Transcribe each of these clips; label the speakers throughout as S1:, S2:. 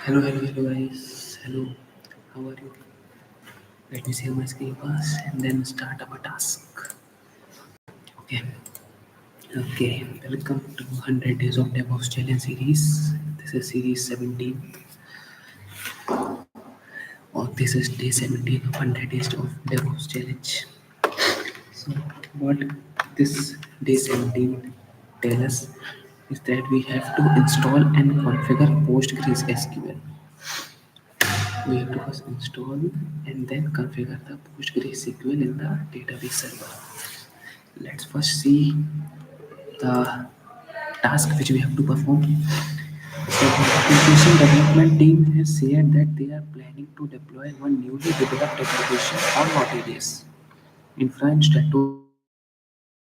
S1: Hello guys. Hello. How are you? Let me share my screen first and then start our task. Okay. Okay. Welcome to 100 Days of DevOps Challenge series. This is series 17. Or this is day 17 of 100 Days of DevOps Challenge. So, what this day 17 tell us is that we have to install and configure PostgreSQL. We have to first install and then configure the PostgreSQL in the database server. Let's first see the task which we have to perform. So the application development team has said that they are planning to deploy one newly developed application on Nautilus infrastructure.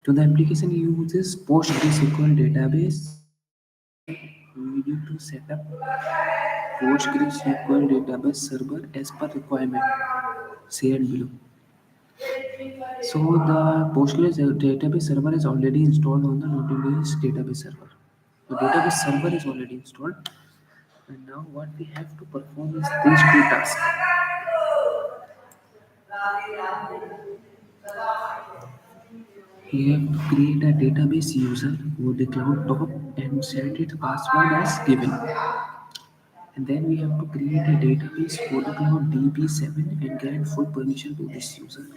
S1: So the application uses PostgreSQL database. We need to set up PostgreSQL database server as per requirement shared below. So the Postgres database server is already installed on the Nautilus database server. The database server is already installed, and now what we have to perform is these two tasks. We have to create a database user with the cloud top and set its password as given. And then we have to create a database KodeKloud DB7 and grant full permission to this user.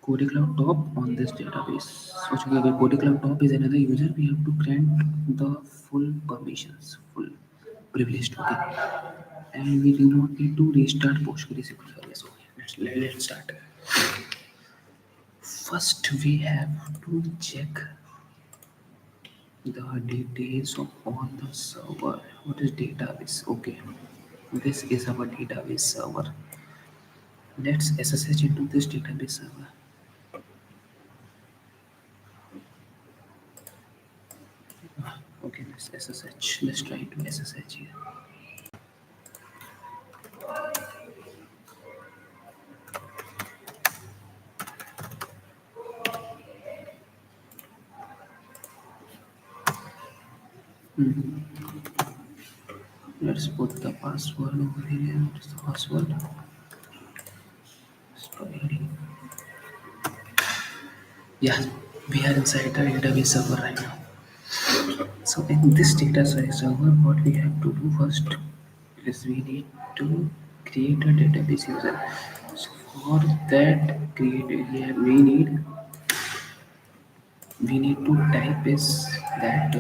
S1: KodeCloud top on this database. So KodeCloud top is another user. We have to grant the full permissions, full privileged. Okay, and we do not need to restart PostgreSQL service. Okay, let's start. First, we have to check the details of on the server. What is database? Okay, this is our database server. Let's SSH into this database server. Okay, let's SSH. Let's try to SSH here. Let's put the password over here. What is the password? Sorry. Yeah, we are inside the database server right now. So in this database server, what we have to do first is we need to create a database user. So for that we need to type is that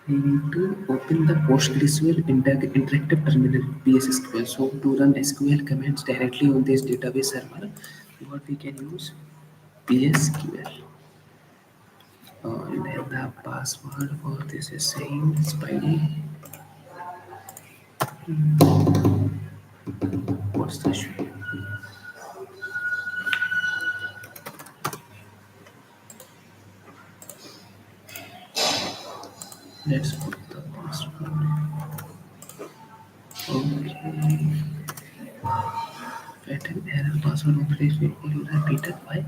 S1: we need to open the PostgreSQL interactive terminal PSSQL. So to run SQL commands directly on this database server, what we can use PSQL. And then the password for this is same Spidey. What's the issue? Let's put the password. Okay. Pattern error password operation user repeated. Why?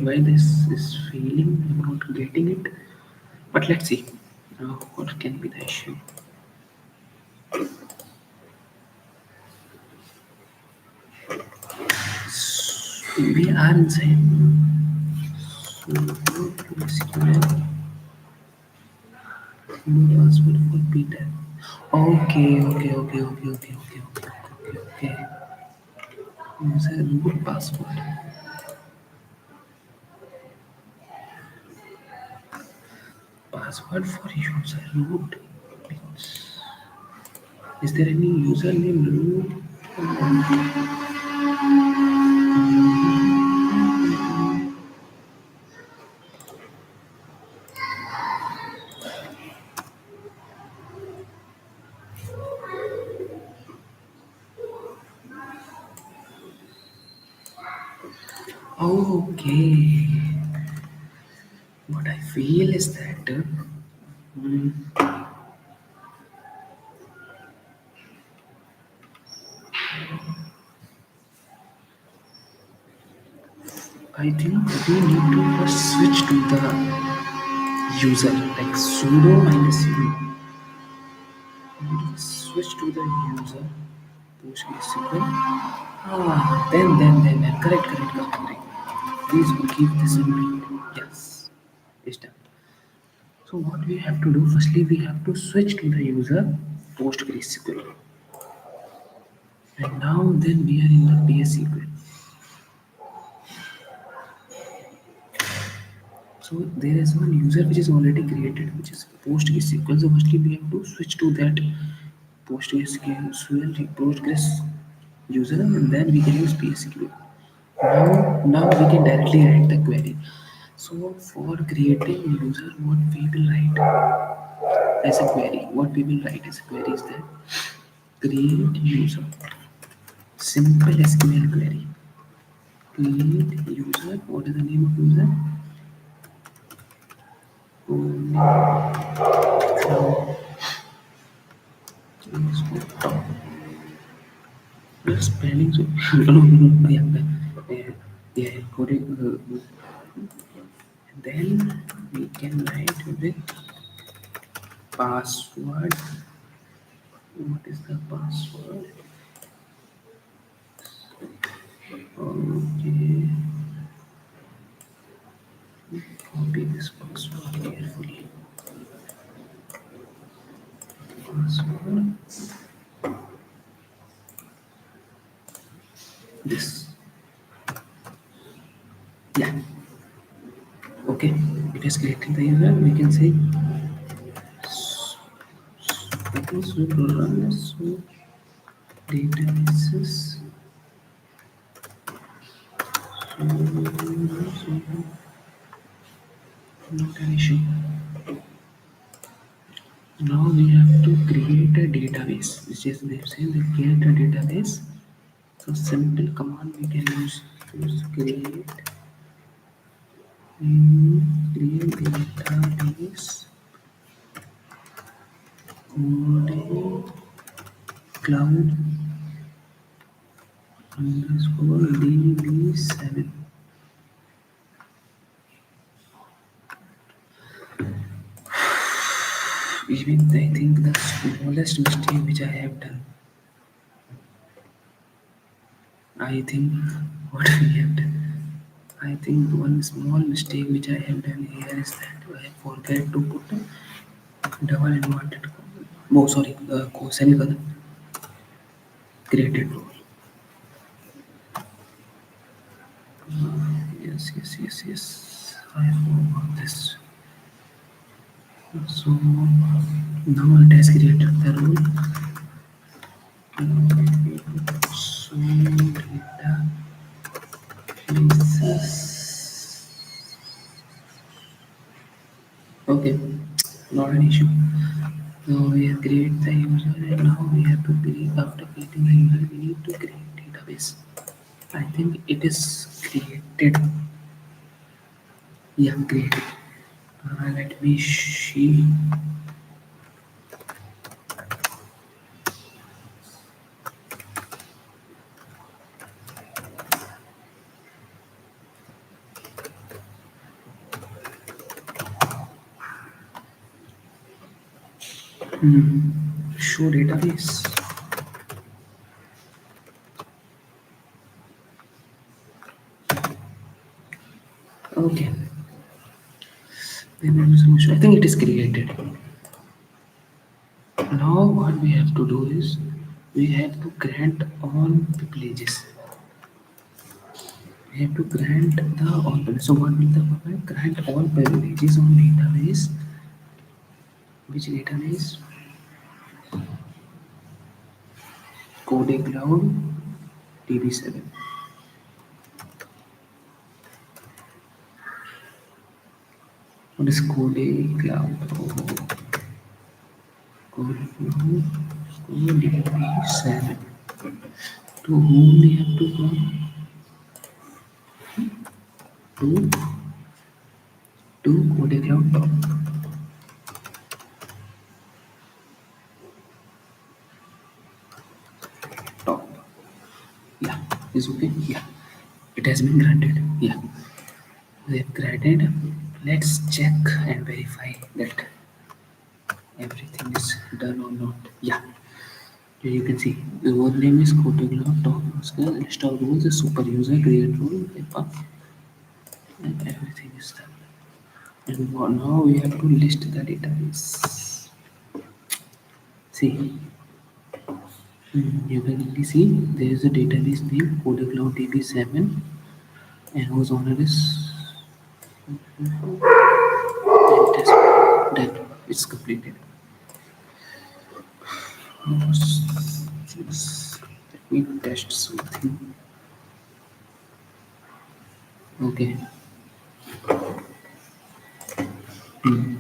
S1: Why this is failing? I'm not getting it. But let's see. What can be the issue? We are inside. So SQL. No password for Peter. Okay. User root password. Password for user root. Is there any username root? Okay. What I feel is that mm, I think we need to first switch to the user, like sudo minus u. We need to switch to the user. PostgreSQL. Then. Correct. Please keep this in mind. Yes, it's done. So what we have to do, firstly we have to switch to the user PostgreSQL. And now then we are in the psql. So there is one user which is already created, which is PostgreSQL. So firstly we have to switch to that postgres user, and then we can use psql. Now we can directly write the query. So for creating user, what we will write as a query, is that create user, simple SQL query. Create user. What is the name of user? KodeCloud. The spelling so no, yeah, Code. Then we can write with password. What is the password? Okay, copy this password carefully. Password. This. Yeah. Okay. It is created the user. We can say so program so databases. So not an issue. Now we have to create a database, which is they say they create a database. So simple command we can use create database cloud underscore db7. Even I think the smallest mistake which I have done. I think what we have done. I think one small mistake which I have done here is that I forget to put double inverted comma. Oh, sorry, semicolon. Created role. Yes. I forgot this. So now it has created the role. So data bases. Okay, not an issue. So we have created the user, and now we have to create, after creating the user, we need to create database. I think it is created. Yeah, great. Let me see. Show database. Okay. I think it is created. Now what we have to do is we have to grant all privileges. We have to grant the all privileges. So what will the provide? Grant all privileges on database. Which database? KodeCloud DB7. What is KodeCloud? KodeCloud DB7. To whom we have to go? To to KodeCloud top. Yeah, is okay. Yeah, it has been granted. Yeah, we have granted. Let's check and verify that everything is done or not. Yeah, here you can see the role name is KodeCloud top skill. Install rules is super user create rule and everything is done. And now we have to list the database. See, you can only see there is a database name KodeCloud DB7 and whose owner is and it is done. It's completed. Let me test something. Okay. Hmm.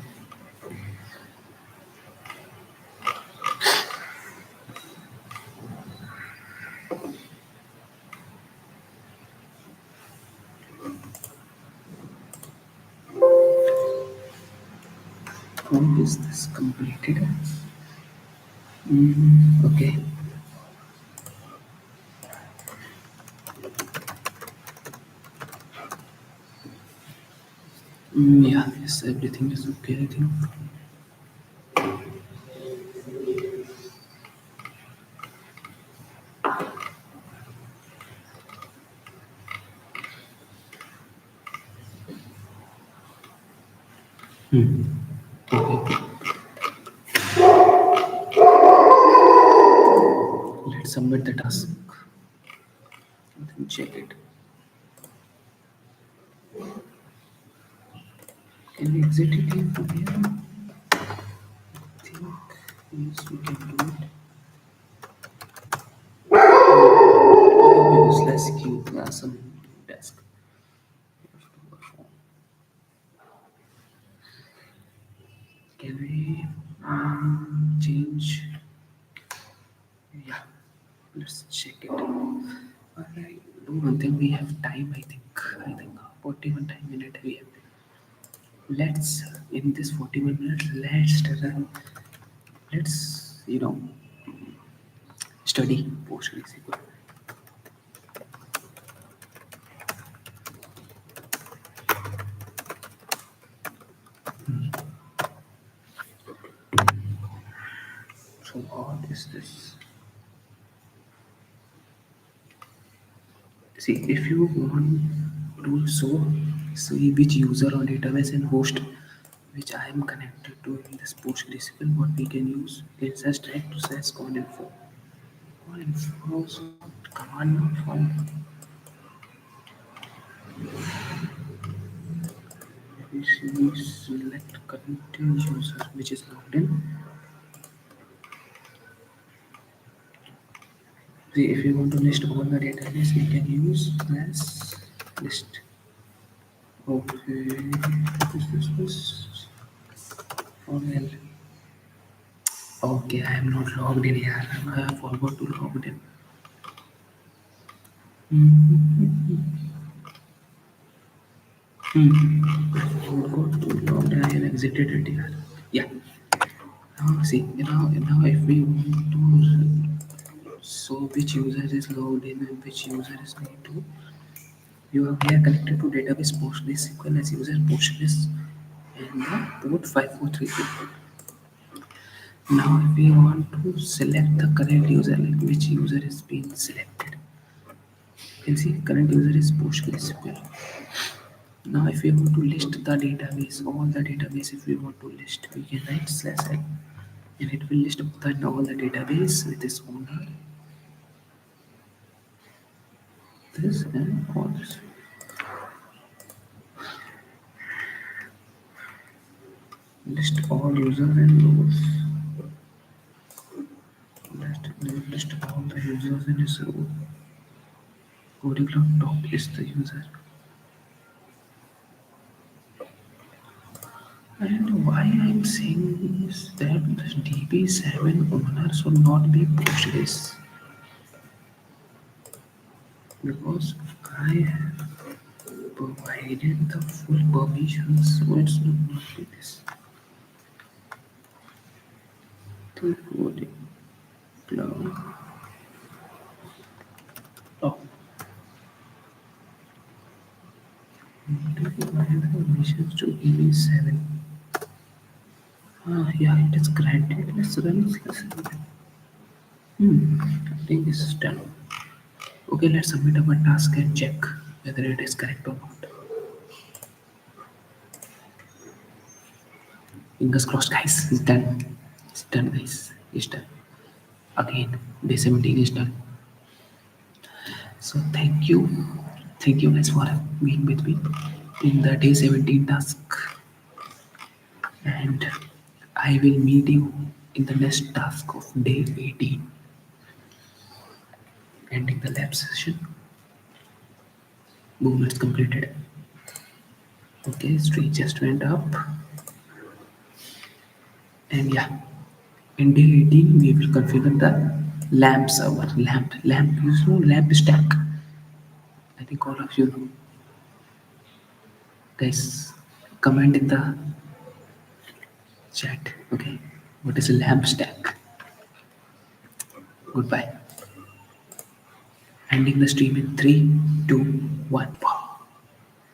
S1: How is this completed? Okay. Yeah, yes, everything is okay, I think. Hmm. Okay. Let's submit the task. Then check it. Can we exit it here from here? I think yes, we can do it. Slash q class some task. Can we change? Yeah, let's check it. Alright, do one thing. We have time. I think 41 time minute we have. Let's in this 41 minutes. Let's study PostgreSQL. So what is this? See, if you want to see which user or database and host which I am connected to in this PostgreSQL, what we can use is just try to says command info. Command info, so command info. We select current user which is logged in. See, if you want to list all the database, we can use as list. Okay, this for L. Okay, I am not logged in here. I forgot to log in. Forgot to log in. I have exited it here. Yeah. Now see, now if we want to show which user is logged in and which user is need to, we are connected to database PostgreSQL as user Postgres and the port 5433. Now if we want to select the current user, like which user is being selected, you can see current user is PostgreSQL. Now if we want to list the database, all the database if we want to list, we can write /l and it will list all the database with its owner, this and all this. List all users and rows. List all the users in his row. KodeCloud top is the user. And why I'm saying is that the DB7 owner should not be Postgres because I have provided the full permissions, so it's not be this. The cloud. Oh, to provide permissions to EV7. Ah, yeah, it is granted. Let's run this lesson. I think this is done. Okay, let's submit our task and check whether it is correct or not. Fingers crossed, guys. It's done. It's done, guys. It's done. Again, day 17 is done. So thank you guys for being with me in the day 17 task, and I will meet you in the next task of day 18, ending the lab session. Boom, it's completed. Okay, street just went up, and yeah, in day 18 we will configure the lamp server. Lamp, you know, lamp stack. I think all of you know. Guys, comment in the chat. Okay, what is a lamp stack? Goodbye. Ending the stream in 3, 2, 1.